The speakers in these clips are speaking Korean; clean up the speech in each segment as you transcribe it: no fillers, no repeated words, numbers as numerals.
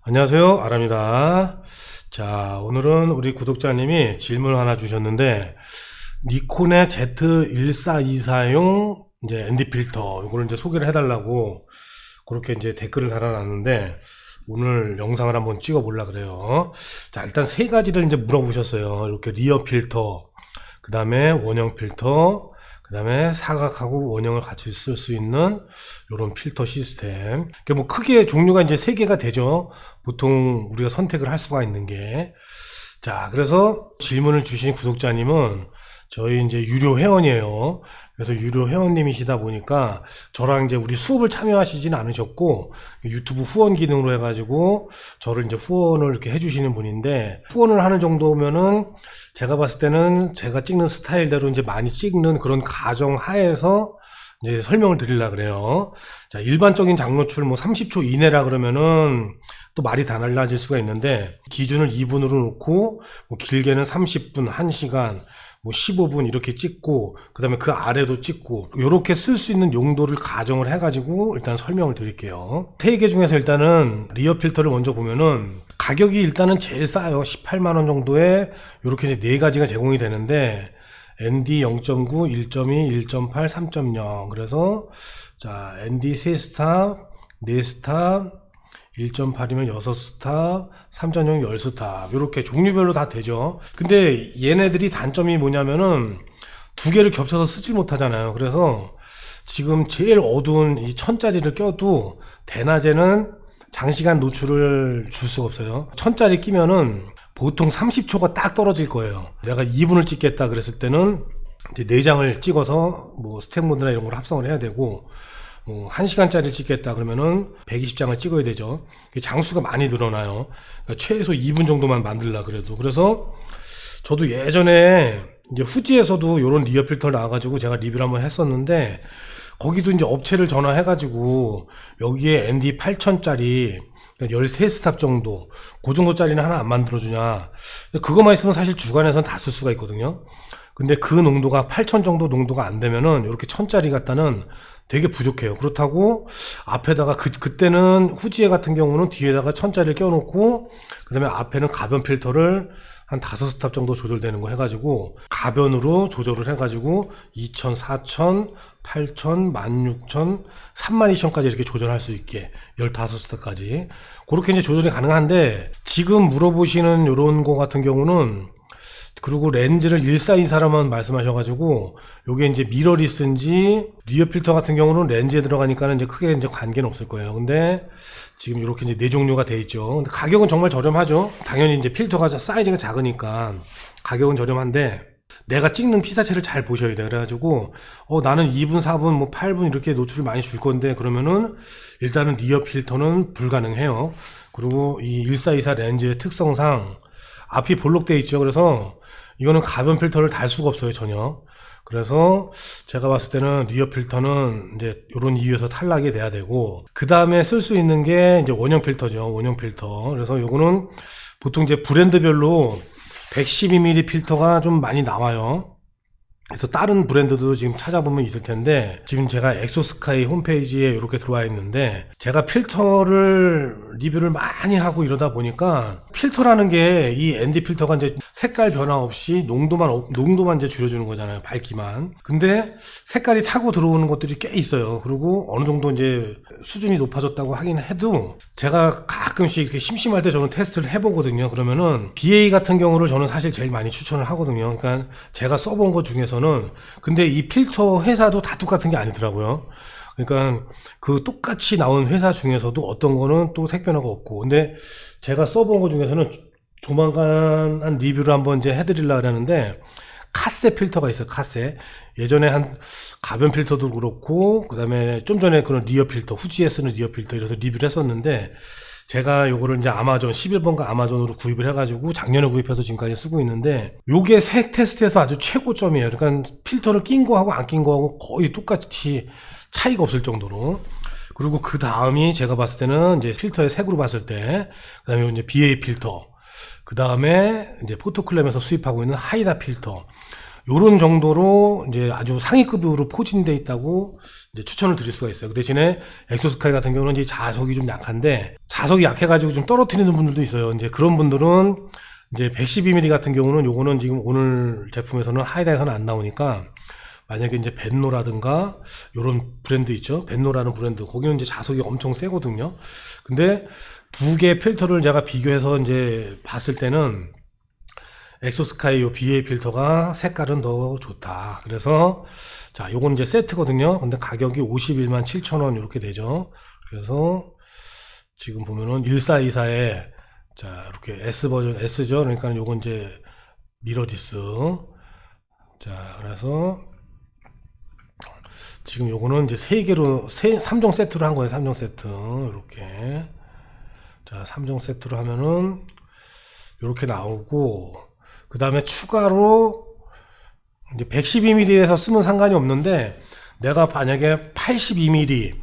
안녕하세요, 아랍니다. 자, 오늘은 우리 구독자님이 질문 하나 주셨는데, 니콘의 Z1424용 이제 ND 필터, 이거를 이제 소개를 해달라고 그렇게 이제 댓글을 달아놨는데, 오늘 영상을 한번 찍어 보려고 그래요. 자, 일단 세 가지를 이제 물어보셨어요. 이렇게 리어 필터, 그 다음에 원형 필터, 그 다음에 사각하고 원형을 같이 쓸 수 있는 이런 필터 시스템. 뭐 크게 종류가 이제 세 개가 되죠. 보통 우리가 선택을 할 수가 있는 게. 자, 그래서 질문을 주신 구독자님은 저희 이제 유료 회원이에요. 그래서 유료 회원님이시다 보니까 저랑 이제 우리 수업을 참여하시진 않으셨고 유튜브 후원 기능으로 해가지고 저를 이제 후원을 이렇게 해주시는 분인데, 후원을 하는 정도면은 제가 봤을 때는 제가 찍는 스타일대로 이제 많이 찍는 그런 가정 하에서 이제 설명을 드리려고 그래요. 자, 일반적인 장노출 뭐 30초 이내라 그러면은 또 말이 다 달라질 수가 있는데, 기준을 2분으로 놓고 뭐 길게는 30분, 1시간, 뭐 15분 이렇게 찍고 그 다음에 그 아래도 찍고 이렇게 쓸 수 있는 용도를 가정을 해가지고 일단 설명을 드릴게요. 세 개 중에서 일단은 리어 필터를 먼저 보면은 가격이 일단은 제일 싸요. 18만원 정도에 이렇게 이제 네 가지가 제공이 되는데, ND 0.9, 1.2, 1.8, 3.0. 그래서 자, ND 3스탑, 4스탑, 1.8이면 6스탑, 3.0 10스탑, 이렇게 종류별로 다 되죠. 근데 얘네들이 단점이 뭐냐면은 두 개를 겹쳐서 쓰질 못하잖아요. 그래서 지금 제일 어두운 이 1000짜리를 껴도 대낮에는 장시간 노출을 줄 수가 없어요. 1000짜리 끼면은 보통 30초가 딱 떨어질 거예요. 내가 2분을 찍겠다 그랬을 때는 이제 4장을 찍어서 뭐 스텝 모드나 이런 걸 합성을 해야 되고, 뭐 1시간짜리 찍겠다 그러면은 120장을 찍어야 되죠. 장수가 많이 늘어나요. 그러니까 최소 2분 정도만 만들라 그래도. 그래서 저도 예전에 이제 후지에서도 이런 리어 필터 나와가지고 제가 리뷰를 한번 했었는데, 거기도 이제 업체를 전화해가지고 여기에 ND 8000짜리 13스탑 정도, 그 정도짜리는 하나 안 만들어주냐. 그거만 있으면 사실 주간에선 다 쓸 수가 있거든요. 근데 그 농도가 8000 정도 농도가 안 되면은 이렇게 1000짜리 갖다는 되게 부족해요. 그렇다고 앞에다가 그때는 후지에 같은 경우는 뒤에다가 1000짜리를 껴놓고 그 다음에 앞에는 가변 필터를 한 5스탑 정도 조절되는 거 해가지고 가변으로 조절을 해가지고 2000, 4000, 8000, 16000, 32000까지 이렇게 조절할 수 있게 15스탑까지 그렇게 이제 조절이 가능한데, 지금 물어보시는 요런 거 같은 경우는, 그리고 렌즈를 1424라만 말씀하셔가지고 요게 이제 미러리스인지 리어 필터 같은 경우는 렌즈에 들어가니까는 이제 크게 이제 관계는 없을 거예요. 근데 지금 이렇게 이제 네 종류가 돼 있죠. 근데 가격은 정말 저렴하죠. 당연히 이제 필터가 사이즈가 작으니까 가격은 저렴한데, 내가 찍는 피사체를 잘 보셔야 돼. 그래가지고 나는 2분, 4분, 뭐 8분 이렇게 노출을 많이 줄 건데, 그러면은 일단은 리어 필터는 불가능해요. 그리고 이 1424 렌즈의 특성상 앞이 볼록되어 있죠. 그래서 이거는 가변 필터를 달 수가 없어요, 전혀. 그래서 제가 봤을 때는 리어 필터는 이제 이런 이유에서 탈락이 돼야 되고, 그 다음에 쓸 수 있는 게 이제 원형 필터죠. 원형 필터. 그래서 요거는 보통 이제 브랜드별로 112mm 필터가 좀 많이 나와요. 그래서 다른 브랜드도 지금 찾아보면 있을 텐데, 지금 제가 엑소스카이 홈페이지에 이렇게 들어와 있는데, 제가 필터를 리뷰를 많이 하고 이러다 보니까 필터라는 게 이 ND 필터가 이제 색깔 변화 없이 농도만 이제 줄여주는 거잖아요. 밝기만. 근데 색깔이 타고 들어오는 것들이 꽤 있어요. 그리고 어느 정도 이제 수준이 높아졌다고 하긴 해도 제가 가끔씩 이렇게 심심할 때 저는 테스트를 해보거든요. 그러면은 BA 같은 경우를 저는 사실 제일 많이 추천을 하거든요. 그러니까 제가 써본 것 중에서는, 근데 이 필터 회사도 다 똑같은 게 아니더라고요. 그러니까 그 똑같이 나온 회사 중에서도 어떤 거는 또 색 변화가 없고, 근데 제가 써본 것 중에서는 조만간 한 리뷰를 한번 이제 해드리려고 하는데, 카세 필터가 있어요. 카세. 예전에 한 가변 필터도 그렇고, 그 다음에 좀 전에 그런 리어 필터, 후지에 쓰는 리어 필터 이래서 리뷰를 했었는데, 제가 요거를 이제 아마존 11번가 아마존으로 구입을 해가지고 작년에 구입해서 지금까지 쓰고 있는데, 요게 색 테스트에서 아주 최고점이에요. 그러니까 필터를 낀 거하고 안 낀 거하고 거의 똑같이 차이가 없을 정도로. 그리고 그 다음이 제가 봤을 때는 이제 필터의 색으로 봤을 때, 그 다음에 이제 BA 필터, 그 다음에 이제 포토클램에서 수입하고 있는 하이다 필터, 요런 정도로 이제 아주 상위급으로 포진돼 있다고 이제 추천을 드릴 수가 있어요. 그 대신에 엑소스카이 같은 경우는 이제 자석이 좀 약한데, 자석이 약해가지고 좀 떨어뜨리는 분들도 있어요. 이제 그런 분들은 이제 112mm 같은 경우는 요거는 지금 오늘 제품에서는 하이다에서는 안 나오니까, 만약에 이제 벤노라든가 요런 브랜드 있죠. 벤노라는 브랜드. 거기는 이제 자석이 엄청 세거든요. 근데 두 개 필터를 제가 비교해서 이제 봤을 때는 엑소스카이 요 BA 필터가 색깔은 더 좋다. 그래서 자, 요건 이제 세트거든요. 근데 가격이 51만 7천원 이렇게 되죠. 그래서 지금 보면은 1424에 자, 이렇게 S 버전 S죠. 그러니까 요건 이제 미러디스. 자, 그래서 지금 요거는 이제 3종 세트로 한 거예요. 3종 세트. 이렇게. 자, 3종 세트로 하면은 이렇게 나오고, 그 다음에 추가로 이제 112mm에서 쓰면 상관이 없는데, 내가 만약에 82mm,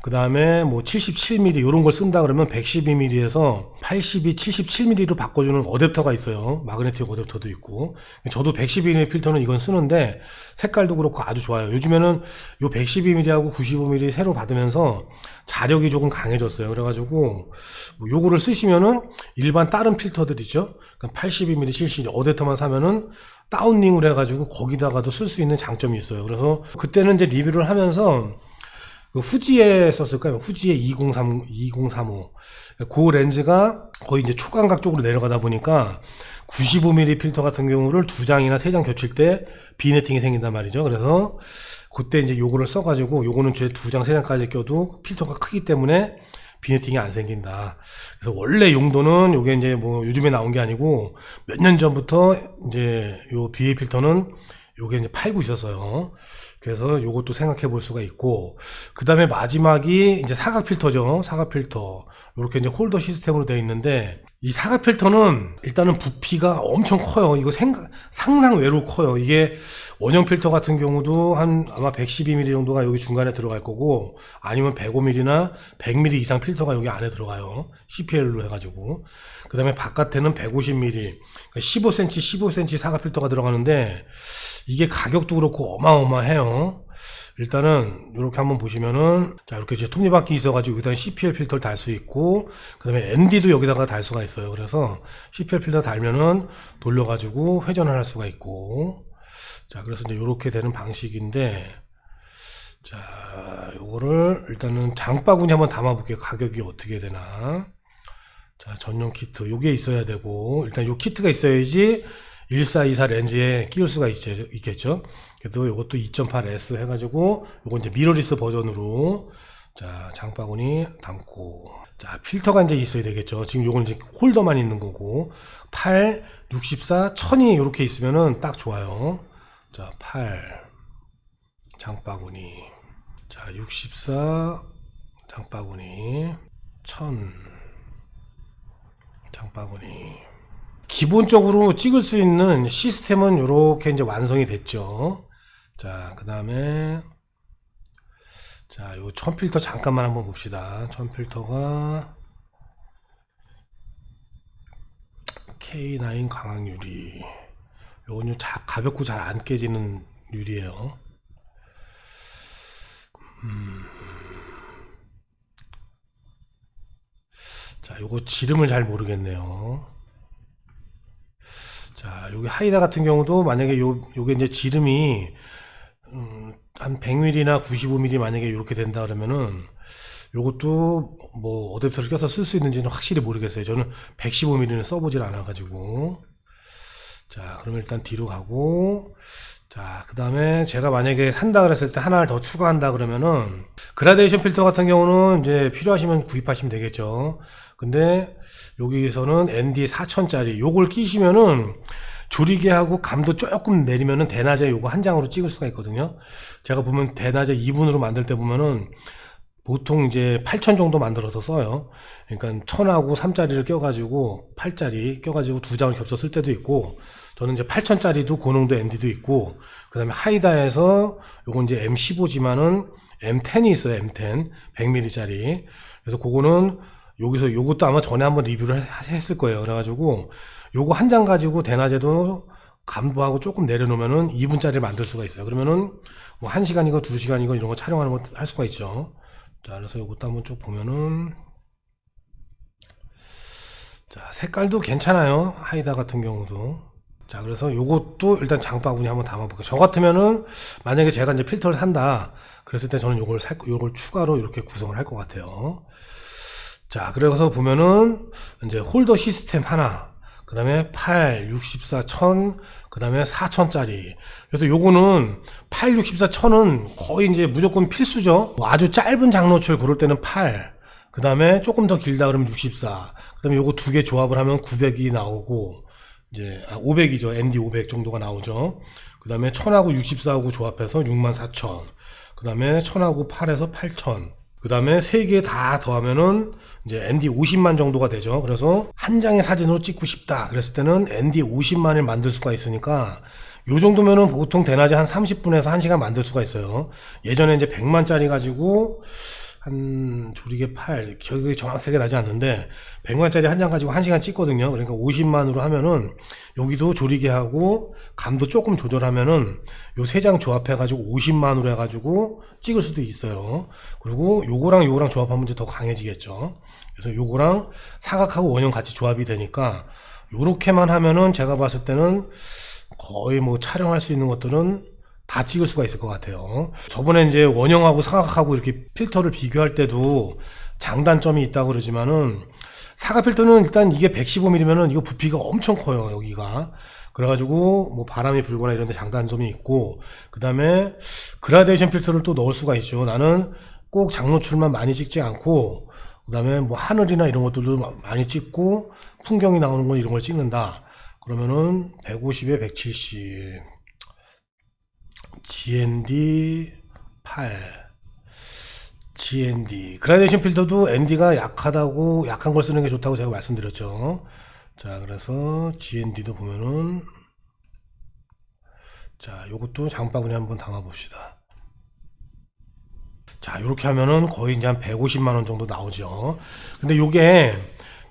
그 다음에 뭐 77mm 이런 걸 쓴다 그러면 112mm에서 82, 77mm로 바꿔주는 어댑터가 있어요. 마그네틱 어댑터도 있고. 저도 112mm 필터는 이건 쓰는데 색깔도 그렇고 아주 좋아요. 요즘에는 요 112mm하고 95mm 새로 받으면서 자력이 조금 강해졌어요. 그래가지고 뭐 요거를 쓰시면은 일반 다른 필터들이죠. 82mm, 77mm 어댑터만 사면은 다운링을 해가지고 거기다가도 쓸 수 있는 장점이 있어요. 그래서 그때는 이제 리뷰를 하면서 그 후지에 썼을 거예요. 후지에 2035. 그 렌즈가 거의 이제 초광각 쪽으로 내려가다 보니까 95mm 필터 같은 경우를 2장이나 3장 겹칠 때 비네팅이 생긴단 말이죠. 그래서 그때 이제 요거를 써가지고 요거는 제 2장, 3장까지 껴도 필터가 크기 때문에 비네팅이 안 생긴다. 그래서 원래 용도는 요게 이제 뭐 요즘에 나온 게 아니고 몇 년 전부터 이제 요 BA 필터는 요게 이제 팔고 있었어요. 그래서 요것도 생각해 볼 수가 있고, 그 다음에 마지막이 이제 사각 필터죠. 사각 필터. 요렇게 이제 홀더 시스템으로 되어 있는데, 이 사각 필터는 일단은 부피가 엄청 커요. 이거 상상 외로 커요. 이게 원형 필터 같은 경우도 한 아마 112mm 정도가 여기 중간에 들어갈 거고, 아니면 105mm나 100mm 이상 필터가 여기 안에 들어가요. CPL로 해가지고. 그 다음에 바깥에는 150mm, 그러니까 15cm, 15cm 사각 필터가 들어가는데, 이게 가격도 그렇고 어마어마해요. 일단은 이렇게 한번 보시면은, 자, 이렇게 이제 톱니바퀴 있어가지고 여기다 CPL 필터를 달 수 있고, 그 다음에 ND도 여기다가 달 수가 있어요. 그래서 CPL 필터 달면은 돌려가지고 회전을 할 수가 있고, 자, 그래서 이제 이렇게 되는 방식인데, 자, 요거를 일단은 장바구니 한번 담아볼게요. 가격이 어떻게 되나. 자, 전용 키트 요게 있어야 되고, 일단 요 키트가 있어야지 1424 렌즈에 끼울 수가 있겠죠. 그래도 요것도 2.8S 해가지고 요거 이제 미러리스 버전으로 자, 장바구니 담고, 자, 필터가 이제 있어야 되겠죠. 지금 요건 이제 홀더만 있는 거고, 8, 64, 1000이 이렇게 있으면은 딱 좋아요. 자, 8 장바구니, 자, 64 장바구니, 1000 장바구니. 기본적으로 찍을 수 있는 시스템은 이렇게 이제 완성이 됐죠. 자, 그 다음에 자, 요 1000필터 잠깐만 한번 봅시다. 1000필터가 K9 강황 유리. 요건 가볍고 잘 안 깨지는 유리예요. 자, 요거 지름을 잘 모르겠네요. 자, 여기 하이다 같은 경우도 만약에 요게 이제 지름이 한 100mm나 95mm 만약에 이렇게 된다 그러면은 요것도 뭐 어댑터를 껴서 쓸 수 있는지는 확실히 모르겠어요. 저는 115mm는 써보질 않아가지고. 자, 그러면 일단 뒤로 가고, 자, 그 다음에 제가 만약에 산다 그랬을 때 하나를 더 추가한다 그러면은 그라데이션 필터 같은 경우는 이제 필요하시면 구입하시면 되겠죠. 근데 여기서는 ND 4000짜리 요걸 끼시면은 조리개하고 감도 조금 내리면은 대낮에 요거 한 장으로 찍을 수가 있거든요. 제가 보면 대낮에 2분으로 만들 때 보면은 보통 이제 8000 정도 만들어서 써요. 그러니까 1000하고 3짜리를 껴가지고 8짜리 껴가지고 2장을 겹쳐 쓸 때도 있고, 저는 이제 8000짜리도 고농도 ND도 있고, 그 다음에 하이다에서 요건 이제 M15지만은 M10이 있어요. M10 100mm짜리. 그래서 그거는 여기서 요것도 아마 전에 한번 리뷰를 했을 거예요. 그래가지고 요거 한 장 가지고 대낮에도 감도하고 조금 내려놓으면은 2분짜리를 만들 수가 있어요. 그러면은 뭐 1시간이고 2시간이고 이런 거 촬영하는 거 할 수가 있죠. 자, 그래서 이것도 한번 쭉 보면은, 자, 색깔도 괜찮아요. 하이다 같은 경우도. 자, 그래서 요것도 일단 장바구니 한번 담아볼게요. 저 같으면은 만약에 제가 이제 필터를 산다 그랬을 때 저는 요걸 추가로 이렇게 구성을 할 것 같아요. 자, 그래서 보면은 이제 홀더 시스템 하나, 그 다음에 8, 64, 1000, 그 다음에 4000짜리. 그래서 요거는 8, 64, 1000은 거의 이제 무조건 필수죠. 뭐 아주 짧은 장노출 고를 때는 8, 그 다음에 조금 더 길다 그러면 64, 그 다음에 요거 두 개 조합을 하면 900이 나오고, 이제 500이죠. ND 500 정도가 나오죠. 그 다음에 1000하고 64하고 조합해서 64,000, 그 다음에 1000하고 8해서 8000, 그 다음에 3개 다 더하면은 이제 ND 50만 정도가 되죠. 그래서 한 장의 사진으로 찍고 싶다 그랬을 때는 ND 50만을 만들 수가 있으니까 요 정도면은 보통 대낮에 한 30분에서 1시간 만들 수가 있어요. 예전에 이제 100만짜리 가지고 한 조리개 8, 기억이 정확하게 나지 않는데 100만짜리 한 장 가지고 1시간 찍거든요. 그러니까 50만으로 하면은 여기도 조리개하고 감도 조금 조절하면은 요 세 장 조합해 가지고 50만으로 해 가지고 찍을 수도 있어요. 그리고 요거랑 조합하면 이제 더 강해지겠죠. 그래서 요거랑 사각하고 원형 같이 조합이 되니까 요렇게만 하면은 제가 봤을 때는 거의 뭐 촬영할 수 있는 것들은 다 찍을 수가 있을 것 같아요. 저번에 이제 원형하고 사각하고 이렇게 필터를 비교할 때도 장단점이 있다고 그러지만은 사각 필터는 일단 이게 115mm면은 이거 부피가 엄청 커요, 여기가. 그래가지고 뭐 바람이 불거나 이런 데 장단점이 있고, 그 다음에 그라데이션 필터를 또 넣을 수가 있죠. 나는 꼭 장노출만 많이 찍지 않고, 그 다음에 뭐 하늘이나 이런 것들도 많이 찍고, 풍경이 나오는 거 이런 걸 찍는다. 그러면은 150에 170. GND 8, GND 그라데이션 필터도 ND가 약하다고, 약한 걸 쓰는 게 좋다고 제가 말씀드렸죠. 자, 그래서 GND도 보면은, 자, 요것도 장바구니 한번 담아 봅시다. 자, 요렇게 하면은 거의 이제 한 150만원 정도 나오죠. 근데 요게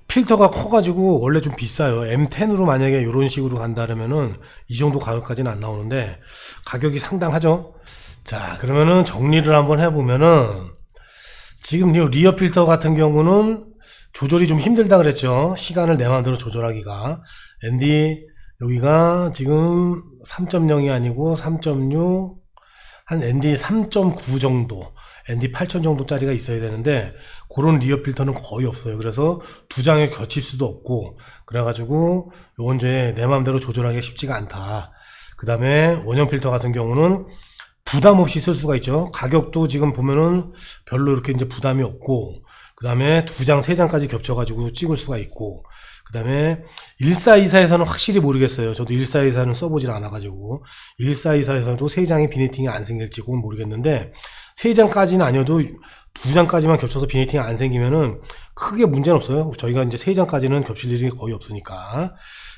필터가 커가지고 원래 좀 비싸요. M10으로 만약에 이런 식으로 간다면은 이 정도 가격까지는 안 나오는데 가격이 상당하죠. 자, 그러면은 정리를 한번 해보면은 지금 이 리어 필터 같은 경우는 조절이 좀 힘들다 그랬죠. 시간을 내 마음대로 조절하기가. ND 여기가 지금 3.0이 아니고 3.6, 한 ND 3.9 정도, ND 8000 정도짜리가 있어야 되는데 그런 리어 필터는 거의 없어요. 그래서 두 장에 겹칠 수도 없고, 그래가지고 요건 이제 내 마음대로 조절하기가 쉽지가 않다. 그 다음에 원형 필터 같은 경우는 부담 없이 쓸 수가 있죠. 가격도 지금 보면은 별로 이렇게 이제 부담이 없고, 그 다음에 두 장, 세 장까지 겹쳐가지고 찍을 수가 있고, 그 다음에 1424에서는 확실히 모르겠어요. 저도 1424는 써보질 않아가지고 1424에서도 세 장의 비니팅이 안 생길지 그건 모르겠는데, 세 장까지는 아니어도 두 장까지만 겹쳐서 비니팅이 안 생기면은 크게 문제는 없어요. 저희가 이제 세 장까지는 겹칠 일이 거의 없으니까.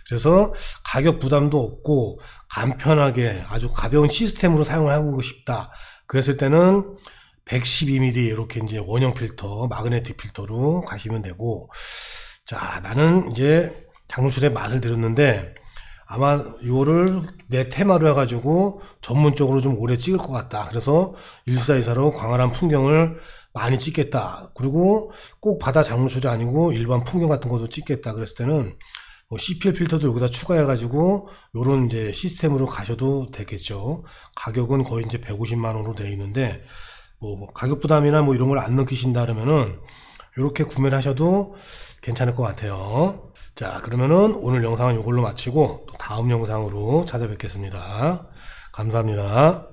그래서 가격 부담도 없고 간편하게 아주 가벼운 시스템으로 사용을 해보고 싶다 그랬을 때는 112mm 이렇게 이제 원형 필터, 마그네틱 필터로 가시면 되고, 자, 나는 이제 장노출의 맛을 들었는데 아마 이거를 내 테마로 해가지고 전문적으로 좀 오래 찍을 것 같다. 그래서 1424로 광활한 풍경을 많이 찍겠다. 그리고 꼭 바다 장노출이 아니고 일반 풍경 같은 것도 찍겠다. 그랬을 때는 뭐 CPL 필터도 여기다 추가해가지고 요런 이제 시스템으로 가셔도 되겠죠. 가격은 거의 이제 150만 원으로 되어 있는데 뭐 가격 부담이나 뭐 이런 걸 안 느끼신다 그러면은 이렇게 구매를 하셔도 괜찮을 것 같아요. 자, 그러면은 오늘 영상은 이걸로 마치고 또 다음 영상으로 찾아뵙겠습니다. 감사합니다.